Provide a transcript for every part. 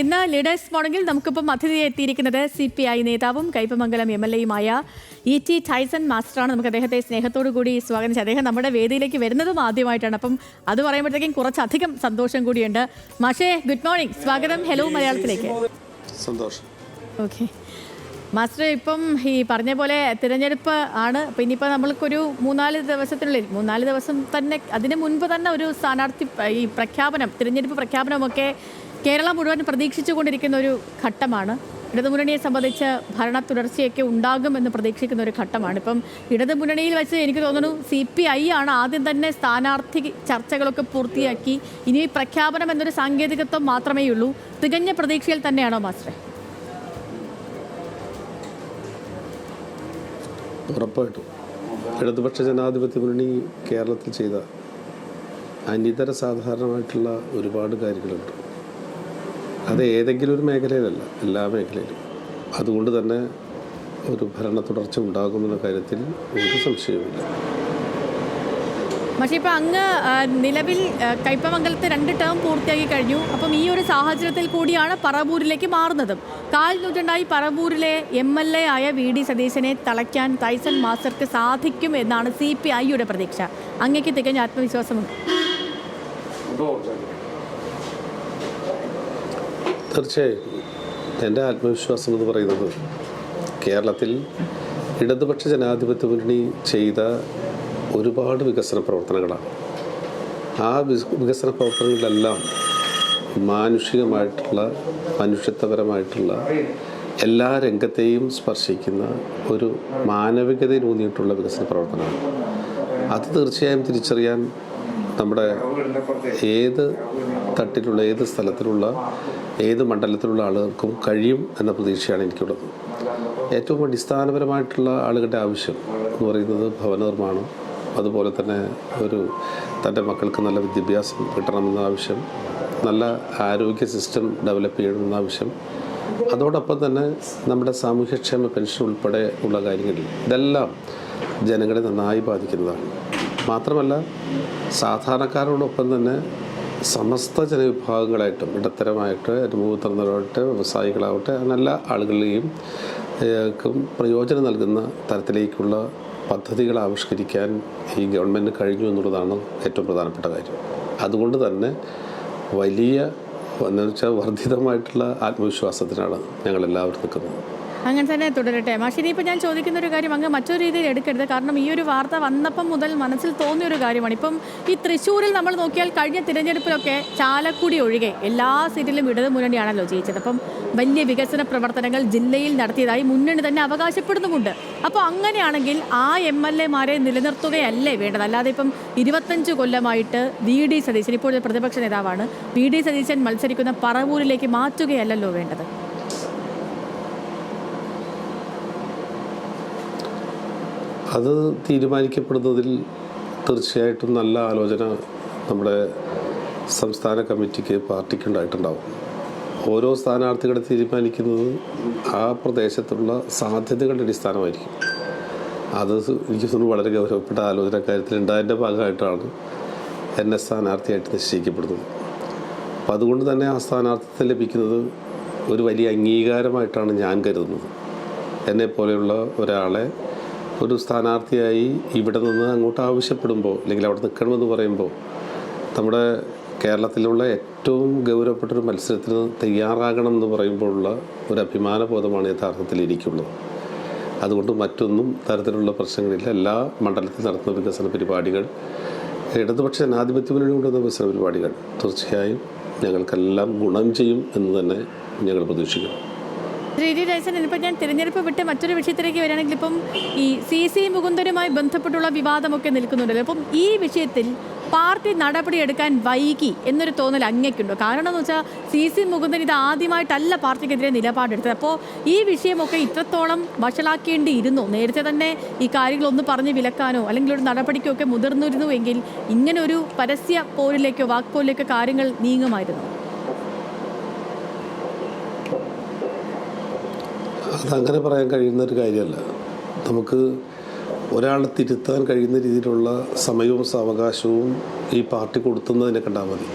ഇന്ന് ലീഡേഴ്സ് മോർണിംഗിൽ നമുക്കിപ്പം അതിഥിയെ എത്തിയിരിക്കുന്നത് CPI നേതാവും കയ്പമംഗലം MLA-യുമായ E.T. ടൈസൺ മാസ്റ്ററാണ്. നമുക്ക് അദ്ദേഹത്തെ സ്നേഹത്തോടു കൂടി സ്വാഗതം ചെയ്യും. അദ്ദേഹം നമ്മുടെ വേദിയിലേക്ക് വരുന്നതും ആദ്യമായിട്ടാണ്. അപ്പം അത് പറയുമ്പോഴത്തേക്കും കുറച്ചധികം സന്തോഷം കൂടിയുണ്ട്. മാഷേ, ഗുഡ് മോർണിംഗ്, സ്വാഗതം ഹലോ മലയാളത്തിലേക്ക്. സന്തോഷം. ഓക്കെ മാസ്റ്റർ, ഇപ്പം ഈ പറഞ്ഞ പോലെ തിരഞ്ഞെടുപ്പ് ആണ്. അപ്പം ഇനിയിപ്പോൾ നമ്മൾക്കൊരു 3-4 ദിവസത്തിനുള്ളിൽ 3-4 ദിവസം തന്നെ അതിന് മുൻപ് തന്നെ ഒരു സ്ഥാനാർത്ഥി ഈ പ്രഖ്യാപനം, തിരഞ്ഞെടുപ്പ് പ്രഖ്യാപനമൊക്കെ കേരളം മുഴുവൻ പ്രതീക്ഷിച്ചുകൊണ്ടിരിക്കുന്ന ഒരു ഘട്ടമാണ്. ഇടതുമുന്നണിയെ സംബന്ധിച്ച് ഭരണ തുടർച്ചയൊക്കെ ഉണ്ടാകുമെന്ന് പ്രതീക്ഷിക്കുന്ന ഒരു ഘട്ടമാണ്. ഇപ്പം ഇടതുമുന്നണിയിൽ വെച്ച് എനിക്ക് തോന്നുന്നു CPI ആണ് ആദ്യം തന്നെ സ്ഥാനാർത്ഥി ചർച്ചകളൊക്കെ പൂർത്തിയാക്കി. ഇനി പ്രഖ്യാപനം എന്നൊരു സാങ്കേതികത്വം മാത്രമേ ഉള്ളൂ. തികഞ്ഞ പ്രതീക്ഷയിൽ തന്നെയാണോ മാസ്റ്ററെ? ഉറപ്പായിട്ടും ഇടതുപക്ഷ ജനാധിപത്യ മുന്നണി കേരളത്തിൽ ചെയ്ത അനിതര സാധാരണമായിട്ടുള്ള ഒരുപാട് കാര്യങ്ങളുണ്ട്. അത് ഏതെങ്കിലും ഒരു മേഖലയിലല്ല, എല്ലാ മേഖലയിലും. അതുകൊണ്ട് തന്നെ ഒരു ഭരണ തുടർച്ച ഉണ്ടാകുമെന്ന കാര്യത്തിൽ ഒരു സംശയവുമില്ല. പക്ഷേ ഇപ്പം അങ്ങ് നിലവിൽ കയ്പമംഗലത്തെ 2 ടേം പൂർത്തിയാക്കി കഴിഞ്ഞു. അപ്പം ഈ ഒരു സാഹചര്യത്തിൽ കൂടിയാണ് പറവൂരിലേക്ക് മാറുന്നതും. 4 നൂറ്റാണ്ടായി പറവൂരിലെ MLA ആയ VD സതീശനെ തളയ്ക്കാൻ ടൈസൺ മാസ്റ്റർക്ക് സാധിക്കും എന്നാണ് CPI-യുടെ പ്രതീക്ഷ. അങ്ങേക്ക് തികഞ്ഞ ആത്മവിശ്വാസമുണ്ട്? തീർച്ചയായും എൻ്റെ ആത്മവിശ്വാസം എന്ന് പറയുന്നത് കേരളത്തിൽ ഇടതുപക്ഷ ജനാധിപത്യ മുന്നണി ചെയ്ത ഒരുപാട് വികസന പ്രവർത്തനങ്ങളാണ്. ആ വികസന പ്രവർത്തനങ്ങളിലെല്ലാം മാനുഷികമായിട്ടുള്ള, മനുഷ്യത്വപരമായിട്ടുള്ള എല്ലാ രംഗത്തെയും സ്പർശിക്കുന്ന ഒരു മാനവികതയിലൂന്നിയിട്ടുള്ള വികസന പ്രവർത്തനമാണ്. അത് തീർച്ചയായും തിരിച്ചറിയാൻ നമ്മുടെ ഏത് തട്ടിലുള്ള, ഏത് സ്ഥലത്തിലുള്ള, ഏത് മണ്ഡലത്തിലുള്ള ആളുകൾക്കും കഴിയും എന്ന പ്രതീക്ഷയാണ് എനിക്കുള്ളത്. ഏറ്റവും അടിസ്ഥാനപരമായിട്ടുള്ള ആളുകളുടെ ആവശ്യം എന്ന് പറയുന്നത് ഭവന നിർമ്മാണം, അതുപോലെ തന്നെ തൻ്റെ മക്കൾക്ക് നല്ല വിദ്യാഭ്യാസം കിട്ടണമെന്ന ആവശ്യം, നല്ല ആരോഗ്യ സിസ്റ്റം ഡെവലപ്പ് ചെയ്യണമെന്ന ആവശ്യം, അതോടൊപ്പം തന്നെ നമ്മുടെ സാമൂഹ്യക്ഷേമ പെൻഷൻ ഉൾപ്പെടെ ഉള്ള കാര്യങ്ങളിൽ ഇതെല്ലാം ജനങ്ങളെ നന്നായി ബാധിക്കുന്നതാണ്. മാത്രമല്ല സാധാരണക്കാരോടൊപ്പം തന്നെ സമസ്ത ജനവിഭാഗങ്ങളായിട്ടും, ഇടത്തരമായിട്ട്, മുതിർന്നവരാവട്ടെ, വ്യവസായികളാവട്ടെ, നല്ല ആളുകളെയും പ്രയോജനം നൽകുന്ന തരത്തിലേക്കുള്ള പദ്ധതികൾ ആവിഷ്കരിക്കാൻ ഈ ഗവൺമെൻറ് കഴിഞ്ഞു എന്നുള്ളതാണ് ഏറ്റവും പ്രധാനപ്പെട്ട കാര്യം. അതുകൊണ്ട് തന്നെ വലിയ വർദ്ധിതമായിട്ടുള്ള ആത്മവിശ്വാസത്തിനാണ് ഞങ്ങളെല്ലാവരും നിൽക്കുന്നത്. അങ്ങനെ തന്നെ തുടരട്ടെ. മാഷി, ഇപ്പം ഞാൻ ചോദിക്കുന്ന ഒരു കാര്യം അങ്ങ് മറ്റൊരു രീതിയിൽ എടുക്കരുത്. കാരണം ഈ ഒരു വാർത്ത വന്നപ്പം മുതൽ മനസ്സിൽ തോന്നിയൊരു കാര്യമാണ്. ഇപ്പം ഈ തൃശ്ശൂരിൽ നമ്മൾ നോക്കിയാൽ കഴിഞ്ഞ തിരഞ്ഞെടുപ്പിലൊക്കെ ചാലക്കുടി ഒഴികെ എല്ലാ സീറ്റിലും ഇടതു മുന്നണിയാണല്ലോ ജയിച്ചത്. അപ്പം വലിയ വികസന പ്രവർത്തനങ്ങൾ ജില്ലയിൽ നടത്തിയതായി മുന്നണി തന്നെ അവകാശപ്പെടുന്നുമുണ്ട്. അപ്പോൾ അങ്ങനെയാണെങ്കിൽ ആ MLA-മാരെ നിലനിർത്തുകയല്ലേ വേണ്ടത്? അല്ലാതെ ഇപ്പം 25 കൊല്ലമായിട്ട് VD സതീശൻ, ഇപ്പോഴത്തെ പ്രതിപക്ഷ നേതാവാണ്, VD സതീശൻ മത്സരിക്കുന്ന പറവൂരിലേക്ക് മാറ്റുകയല്ലല്ലോ വേണ്ടത്. അത് തീരുമാനിക്കപ്പെടുന്നതിൽ തീർച്ചയായിട്ടും നല്ല ആലോചന നമ്മുടെ സംസ്ഥാന കമ്മിറ്റിക്ക്, പാർട്ടിക്കുണ്ടായിട്ടുണ്ടാവും. ഓരോ സ്ഥാനാർത്ഥികളെ തീരുമാനിക്കുന്നത് ആ പ്രദേശത്തുള്ള സാധ്യതകളുടെ അടിസ്ഥാനമായിരിക്കും. അത് എനിക്ക് തോന്നുന്നു വളരെ ഗൗരവപ്പെട്ട ആലോചന കാര്യത്തിലുണ്ടായതിൻ്റെ ഭാഗമായിട്ടാണ് എന്നെ സ്ഥാനാർത്ഥിയായിട്ട് നിശ്ചയിക്കപ്പെടുന്നത്. അപ്പം അതുകൊണ്ട് തന്നെ ആ സ്ഥാനാർത്ഥിത്വം ലഭിക്കുന്നത് ഒരു വലിയ അംഗീകാരമായിട്ടാണ് ഞാൻ കരുതുന്നത്. എന്നെപ്പോലെയുള്ള ഒരാളെ ഒരു സ്ഥാനാർത്ഥിയായി ഇവിടെ നിന്ന് അങ്ങോട്ട് ആവശ്യപ്പെടുമ്പോൾ, അല്ലെങ്കിൽ അവിടെ നിൽക്കണമെന്ന് പറയുമ്പോൾ, നമ്മുടെ കേരളത്തിലുള്ള ഏറ്റവും ഗൗരവപ്പെട്ടൊരു മത്സരത്തിന് തയ്യാറാകണം എന്ന് പറയുമ്പോഴുള്ള ഒരു അഭിമാനബോധമാണ് യഥാർത്ഥത്തിൽ എനിക്കുള്ളത്. അതുകൊണ്ട് മറ്റൊന്നും തരത്തിലുള്ള പ്രശ്നങ്ങളില്ല. എല്ലാ മണ്ഡലത്തിൽ നടത്തുന്ന വികസന പരിപാടികൾ, ഇടതുപക്ഷ ജനാധിപത്യ മുന്നണി കൊണ്ടുവന്ന വികസന പരിപാടികൾ തീർച്ചയായും ഞങ്ങൾക്കെല്ലാം ഗുണം ചെയ്യും എന്ന് തന്നെ ഞങ്ങൾ പ്രതീക്ഷിക്കുന്നു. ടൈസൺ, ഇപ്പം ഞാൻ തിരഞ്ഞെടുപ്പ് വിട്ട് മറ്റൊരു വിഷയത്തിലേക്ക് വരികയാണെങ്കിൽ ഇപ്പം ഈ CC മുകുന്ദനുമായി ബന്ധപ്പെട്ടുള്ള വിവാദമൊക്കെ നിൽക്കുന്നുണ്ടല്ലോ. അപ്പം ഈ വിഷയത്തിൽ പാർട്ടി നടപടിയെടുക്കാൻ വൈകി എന്നൊരു തോന്നൽ അങ്ങേക്കുണ്ടോ? കാരണം എന്ന് വെച്ചാൽ CC മുകുന്ദൻ ഇത് ആദ്യമായിട്ടല്ല പാർട്ടിക്കെതിരെ നിലപാടെടുത്തത്. അപ്പോൾ ഈ വിഷയമൊക്കെ ഇത്രത്തോളം വഷളാക്കേണ്ടിയിരുന്നു. നേരത്തെ തന്നെ ഈ കാര്യങ്ങളൊന്ന് പറഞ്ഞ് വിലക്കാനോ അല്ലെങ്കിൽ ഒരു നടപടിക്കോ ഒക്കെ മുതിർന്നിരുന്നുവെങ്കിൽ ഇങ്ങനെ ഒരു പരസ്യ പോരിലേക്കോ വാക്പോരിലേക്കോ കാര്യങ്ങൾ നീങ്ങുമായിരുന്നു. അതങ്ങനെ പറയാൻ കഴിയുന്നൊരു കാര്യമല്ല. നമുക്ക് ഒരാളെ തിരുത്താൻ കഴിയുന്ന രീതിയിലുള്ള സമയവും സാവകാശവും ഈ പാർട്ടി കൊടുക്കുന്നതിനെ കണ്ടാൽ മതി.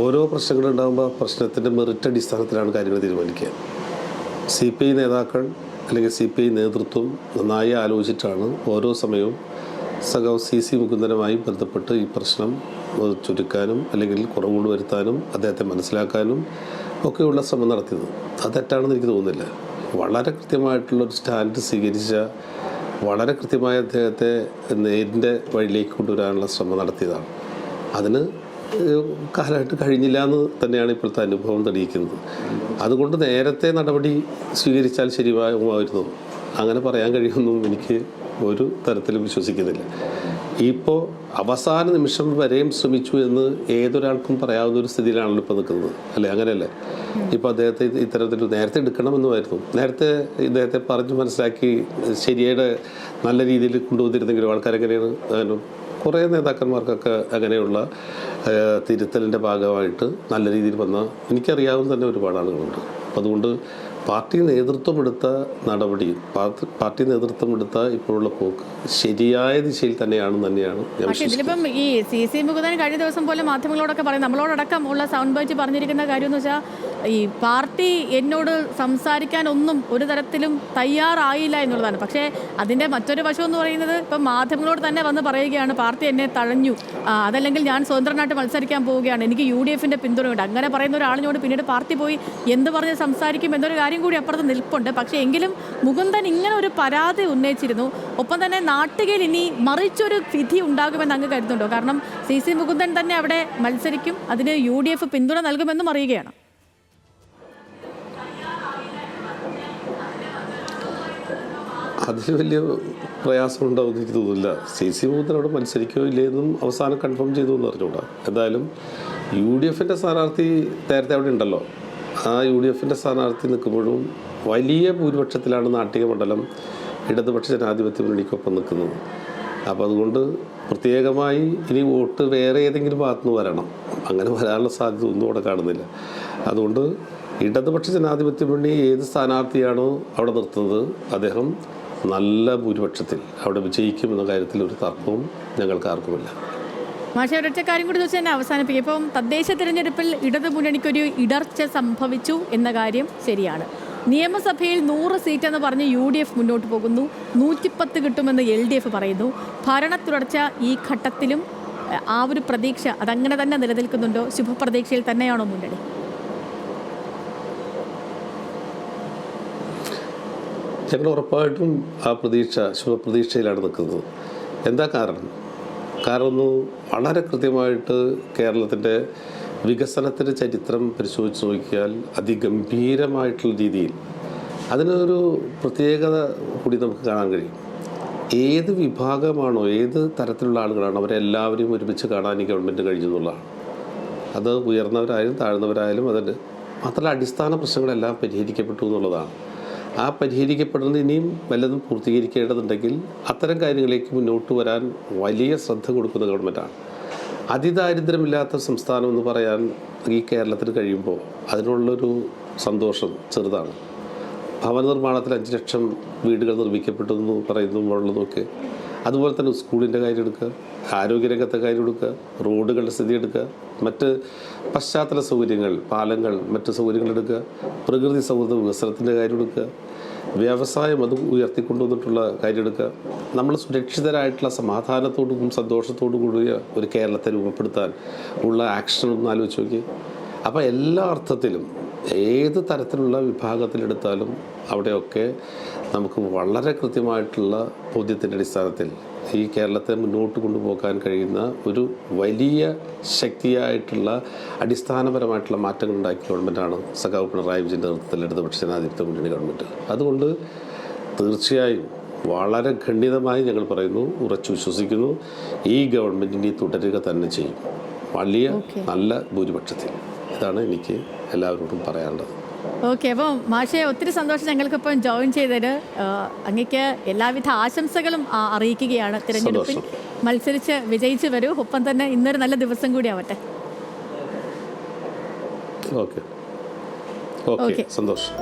ഓരോ പ്രശ്നങ്ങളുണ്ടാകുമ്പോൾ പ്രശ്നത്തിൻ്റെ മെറിറ്റ് അടിസ്ഥാനത്തിലാണ് കാര്യങ്ങൾ തീരുമാനിക്കുക. CPI നേതാക്കൾ അല്ലെങ്കിൽ CPI നേതൃത്വം നന്നായി ആലോചിച്ചിട്ടാണ് ഓരോ സമയവും സഖാവ് CC മുകുന്ദനുമായി ബന്ധപ്പെട്ട് ഈ പ്രശ്നം ചുരുക്കാനും അല്ലെങ്കിൽ കുറവുകൾ വരുത്താനും അദ്ദേഹത്തെ മനസ്സിലാക്കാനും ഒക്കെയുള്ള ശ്രമം നടത്തിയത്. അത് തെറ്റാണെന്ന് എനിക്ക് തോന്നുന്നില്ല. വളരെ കൃത്യമായിട്ടുള്ളൊരു സ്റ്റാൻഡ് സ്വീകരിച്ച, വളരെ കൃത്യമായ അദ്ദേഹത്തെ നേരിൻ്റെ വഴിയിലേക്ക് കൊണ്ടുവരാനുള്ള ശ്രമം നടത്തിയതാണ്. അതിന് കാലമായിട്ട് കഴിഞ്ഞില്ല എന്ന് തന്നെയാണ് ഇപ്പോഴത്തെ അനുഭവം തെളിയിക്കുന്നത്. അതുകൊണ്ട് നേരത്തെ നടപടി സ്വീകരിച്ചാൽ ശരിയാകുമായിരുന്നു അങ്ങനെ പറയാൻ കഴിയുമെന്നും എനിക്ക് ഒരു തരത്തിലും വിശ്വസിക്കുന്നില്ല. ഇപ്പോൾ അവസാന നിമിഷം വരെയും ശ്രമിച്ചു എന്ന് ഏതൊരാൾക്കും പറയാവുന്ന ഒരു സ്ഥിതിയിലാണല്ലോ ഇപ്പോൾ നിൽക്കുന്നത്, അല്ലേ? അങ്ങനെയല്ലേ? ഇപ്പോൾ അദ്ദേഹത്തെ ഇത്തരത്തിൽ നേരത്തെ എടുക്കണമെന്നുമായിരുന്നു. നേരത്തെ ഇദ്ദേഹത്തെ പറഞ്ഞ് മനസ്സിലാക്കി ശരിയുടെ നല്ല രീതിയിൽ കൊണ്ടുവന്നിരുന്നെങ്കിലും ആൾക്കാരെങ്ങനെയാണ് കുറേ നേതാക്കന്മാർക്കൊക്കെ അങ്ങനെയുള്ള തിരുത്തലിൻ്റെ ഭാഗമായിട്ട് നല്ല രീതിയിൽ വന്ന എനിക്കറിയാവുന്ന തന്നെ ഒരുപാട് ആളുകളുണ്ട്. അപ്പം അതുകൊണ്ട് പാർട്ടി നേതൃത്വമെടുത്ത നടപടി, പാർട്ടി നേതൃത്വമെടുത്ത ഇപ്പോഴുള്ള പോക്ക് ശരിയായ ദിശയിൽ തന്നെയാണ് ഞാൻ പക്ഷേ ഇതിലിപ്പം ഈ CC മുകുന്ദൻ കഴിഞ്ഞ ദിവസം പോലെ മാധ്യമങ്ങളോടൊക്കെ പറയും, നമ്മളോടക്കം ഉള്ള സൗണ്ട് ബൈറ്റ് പറഞ്ഞിരിക്കുന്ന കാര്യം എന്ന് വെച്ചാൽ ഈ പാർട്ടി എന്നോട് സംസാരിക്കാൻ ഒന്നും ഒരു തരത്തിലും തയ്യാറായില്ല എന്നുള്ളതാണ്. പക്ഷേ അതിൻ്റെ മറ്റൊരു വശം എന്ന് പറയുന്നത് ഇപ്പം മാധ്യമങ്ങളോട് തന്നെ വന്ന് പറയുകയാണ്, പാർട്ടി എന്നെ തഴഞ്ഞു, അതല്ലെങ്കിൽ ഞാൻ സ്വതന്ത്രനായിട്ട് മത്സരിക്കാൻ പോവുകയാണ്, എനിക്ക് UDFൻ്റെ പിന്തുണയുണ്ട്. അങ്ങനെ പറയുന്ന ഒരാളിനോട് പിന്നീട് പാർട്ടി പോയി എന്ത് പറഞ്ഞ് സംസാരിക്കും എന്നൊരു കാര്യം കൂടി അപ്പുറത്ത് നിൽപ്പുണ്ട്. പക്ഷേ എങ്കിലും മുകുന്ദൻ ഇങ്ങനെ ഒരു പരാതി ഉന്നയിച്ചിരുന്നു. ഒപ്പം തന്നെ നാട്ടികയിൽ ഇനി മറിച്ചൊരു വിധി ഉണ്ടാകുമെന്ന് അങ്ങ് കരുതുന്നുണ്ടോ? കാരണം CC മുകുന്ദൻ തന്നെ അവിടെ മത്സരിക്കും, അതിന് UDF പിന്തുണ നൽകുമെന്നും അറിയുകയാണ്. അതിൽ വലിയ പ്രയാസമുണ്ടാവുമെന്ന് എനിക്ക് തോന്നുന്നില്ല. CC മുകുന്ദൻ അവിടെ മത്സരിക്കുകയോ ഇല്ലെന്നും അവസാനം കൺഫേം ചെയ്തു എന്ന് അറിഞ്ഞുകൂടാ. എന്തായാലും UDFൻ്റെ സ്ഥാനാർത്ഥി നേരത്തെ അവിടെ ഉണ്ടല്ലോ. ആ UDFൻ്റെ സ്ഥാനാർത്ഥി നിൽക്കുമ്പോഴും വലിയ ഭൂരിപക്ഷത്തിലാണ് നാട്ടിക മണ്ഡലം ഇടതുപക്ഷ ജനാധിപത്യ മുന്നണിക്കൊപ്പം നിൽക്കുന്നത്. അപ്പോൾ അതുകൊണ്ട് പ്രത്യേകമായി ഇനി വോട്ട് വേറെ ഏതെങ്കിലും ഭാഗത്തുനിന്ന് വരണം, അങ്ങനെ വരാനുള്ള സാധ്യത ഒന്നും അവിടെ കാണുന്നില്ല. അതുകൊണ്ട് ഇടതുപക്ഷ ജനാധിപത്യ മുന്നണി ഏത് സ്ഥാനാർത്ഥിയാണോ അവിടെ നിർത്തുന്നത് അദ്ദേഹം നല്ല ഭൂരിപക്ഷത്തിൽ അവിടെ വിജയിക്കുമെന്ന കാര്യത്തിൽ ഒരു തർക്കവും ഞങ്ങൾക്ക് ആർക്കുമില്ല. മാഷെ, ഒരൊറ്റ കാര്യം കൂടി ചോദിച്ചാൽ തന്നെ അവസാനിപ്പിക്കും. ഇപ്പം തദ്ദേശ തിരഞ്ഞെടുപ്പിൽ ഇടതു മുന്നണിക്കൊരു ഇടർച്ച സംഭവിച്ചു എന്ന കാര്യം ശരിയാണ്. നിയമസഭയിൽ 100 സീറ്റ് എന്ന് പറഞ്ഞ് UDF മുന്നോട്ട് പോകുന്നു, 110 കിട്ടുമെന്ന് LDF പറയുന്നു. ഭരണ തുടർച്ച ഈ ഘട്ടത്തിലും ആ ഒരു പ്രതീക്ഷ അതങ്ങനെ തന്നെ നിലനിൽക്കുന്നുണ്ടോ? ശുഭപ്രതീക്ഷയിൽ തന്നെയാണോ മുന്നണി? ഞങ്ങൾ ഉറപ്പായിട്ടും ആ പ്രതീക്ഷ ശുഭപ്രതീക്ഷയിലാണ് നിൽക്കുന്നത്. എന്താ കാരണം വളരെ കൃത്യമായിട്ട് കേരളത്തിൻ്റെ വികസനത്തിൻ്റെ ചരിത്രം പരിശോധിച്ച് നോക്കിയാൽ അതിഗംഭീരമായിട്ടുള്ള രീതിയിൽ അതിനൊരു പ്രത്യേകത കൂടി നമുക്ക് കാണാൻ കഴിയും. ഏത് വിഭാഗമാണോ, ഏത് തരത്തിലുള്ള ആളുകളാണോ അവരെല്ലാവരെയും ഒരുമിച്ച് കാണാൻ ഈ ഗവൺമെൻറ് കഴിഞ്ഞു എന്നുള്ളതാണ്. അത് ഉയർന്നവരായാലും താഴ്ന്നവരായാലും അതിൻ്റെ മാത്രമല്ല അടിസ്ഥാന പ്രശ്നങ്ങളെല്ലാം പരിഹരിക്കപ്പെട്ടു എന്നുള്ളതാണ്. ആ പരിഹരിക്കപ്പെടുന്നത് ഇനിയും വല്ലതും പൂർത്തീകരിക്കേണ്ടതുണ്ടെങ്കിൽ അത്തരം കാര്യങ്ങളിലേക്ക് മുന്നോട്ട് വരാൻ വലിയ ശ്രദ്ധ കൊടുക്കുന്ന ഗവൺമെൻറ്റാണ്. അതിദാരിദ്ര്യമില്ലാത്ത സംസ്ഥാനം എന്ന് പറയാൻ ഈ കേരളത്തിന് കഴിയുമ്പോൾ അതിനുള്ളൊരു സന്തോഷം ചെറുതാണ്. ഭവന നിർമ്മാണത്തിൽ 5 ലക്ഷം വീടുകൾ നിർമ്മിക്കപ്പെട്ടു എന്ന് പറയുമ്പോഴുള്ളതൊക്കെ, അതുപോലെ തന്നെ സ്കൂളിൻ്റെ കാര്യം എടുക്കുക, ആരോഗ്യരംഗത്തെ കാര്യം എടുക്കുക, റോഡുകളുടെ സ്ഥിതി എടുക്കുക, മറ്റ് പശ്ചാത്തല സൗകര്യങ്ങൾ, പാലങ്ങൾ, മറ്റ് സൗകര്യങ്ങൾ എടുക്കുക, പ്രകൃതി സൗഹൃദ വികസനത്തിൻ്റെ കാര്യം എടുക്കുക, വ്യവസായം അത് ഉയർത്തിക്കൊണ്ടുവന്നിട്ടുള്ള കാര്യം എടുക്കുക. നമ്മൾ സുരക്ഷിതരായിട്ടുള്ള സമാധാനത്തോടും സന്തോഷത്തോടു കൂടിയ ഒരു കേരളത്തെ രൂപപ്പെടുത്താൻ ഉള്ള ആക്ഷനൊന്നും ആലോചിച്ച് നോക്കി. അപ്പോൾ എല്ലാ അർത്ഥത്തിലും ഏത് തരത്തിലുള്ള വിഭാഗത്തിലെടുത്താലും അവിടെയൊക്കെ നമുക്ക് വളരെ കൃത്യമായിട്ടുള്ള ബോധ്യത്തിൻ്റെ അടിസ്ഥാനത്തിൽ ഈ കേരളത്തെ മുന്നോട്ട് കൊണ്ടുപോകാൻ കഴിയുന്ന ഒരു വലിയ ശക്തിയായിട്ടുള്ള അടിസ്ഥാനപരമായിട്ടുള്ള മാറ്റങ്ങൾ ഉണ്ടാക്കിയ ഗവൺമെൻറ്റാണ് സഖാവ് പിണറായി വിജയൻ്റെ നേതൃത്വത്തിൽ ഇടതുപക്ഷ ജനാധിപത്യ മുന്നണി ഗവൺമെൻറ്. അതുകൊണ്ട് തീർച്ചയായും വളരെ ഖണ്ഡിതമായി ഞങ്ങൾ പറയുന്നു, ഉറച്ചു വിശ്വസിക്കുന്നു, ഈ ഗവൺമെൻറ്റിനെ തുടരുക തന്നെ ചെയ്യും വലിയ നല്ല ഭൂരിപക്ഷത്തിൽ. ഇതാണ് എനിക്ക് എല്ലാവരോടും പറയാനുള്ളത്. ഓക്കെ, അപ്പോൾ മാഷെ ഒത്തിരി സന്തോഷം ഞങ്ങൾക്കിപ്പം ജോയിൻ ചെയ്തതിന്. അങ്ങേക്ക് എല്ലാവിധ ആശംസകളും അറിയിക്കുകയാണ്. തിരഞ്ഞെടുപ്പിൽ മത്സരിച്ച് വിജയിച്ച് വരൂ. ഒപ്പം തന്നെ ഇന്നൊരു നല്ല ദിവസം കൂടി ആവട്ടെ. ഓക്കെ, സന്തോഷം.